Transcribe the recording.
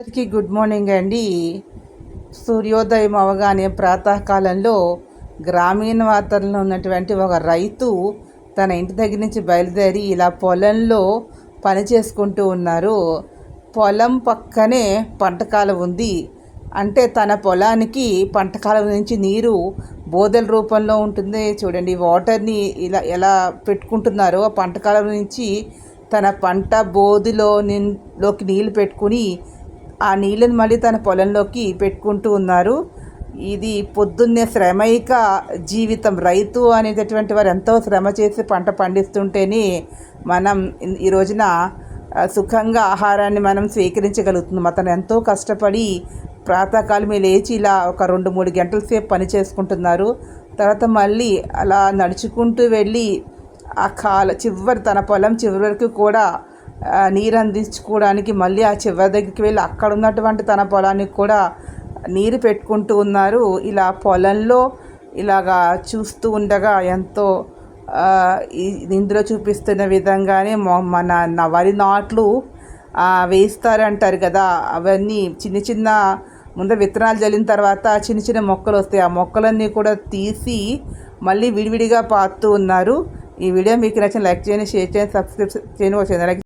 అందరికీ good morning అండి. సూర్యోదయం అవగానే ప్రాతకాలంలో గ్రామీణ వాతావరణంలో ఉన్నటువంటి ఒక రైతు తన ఇంటి దగ్గర నుంచి బయలుదేరి ఇలా పొలంలో పని చేసుకుంటూ ఉన్నారు. పొలం పక్కనే పంటకాలం ఉంది. అంటే తన పొలానికి పంటకాలం నుంచి నీరు బోదెల రూపంలో ఉంటుంది. చూడండి వాటర్ని ఇలా ఎలా పెట్టుకుంటున్నారో ఆ పంటకాలం నుంచి తన పంట లోకి నీళ్లు పెట్టుకుని ఆ నీళ్ళని మళ్ళీ తన పొలంలోకి పెట్టుకుంటూ ఉన్నారు. ఇది పొద్దున్నే శ్రమైక జీవితం. రైతు అనేటటువంటి వారు ఎంతో శ్రమ చేసి పంట పండిస్తుంటేనే మనం ఈ రోజున సుఖంగా ఆహారాన్ని మనం స్వీకరించగలుగుతున్నాం. అతను ఎంతో కష్టపడి ప్రాతకాలమే లేచి ఇలా ఒక 2-3 గంటల సేపు పని చేసుకుంటున్నారు. తర్వాత మళ్ళీ అలా నడుచుకుంటూ వెళ్ళి ఆ తన పొలం చివరి వరకు కూడా నీరు అందించుకోవడానికి మళ్ళీ ఆ చివరి దగ్గరికి వెళ్ళి అక్కడ ఉన్నటువంటి తన పొలానికి కూడా నీరు పెట్టుకుంటూ ఉన్నారు. ఇలా పొలంలో ఇలాగా చూస్తూ ఉండగా ఎంతో ఇందులో చూపిస్తున్న విధంగానే మన వరి నాట్లు వేస్తారంటారు కదా, అవన్నీ చిన్న ముందు విత్తనాలు జల్లిన తర్వాత చిన్న చిన్న మొక్కలు వస్తాయి. ఆ మొక్కలన్నీ కూడా తీసి మళ్ళీ విడివిడిగా పాతుతూ ఉన్నారు. ఈ వీడియో మీకు నచ్చిన లైక్ చేయండి, షేర్ చేయండి, సబ్స్క్రైబ్ చేయండి.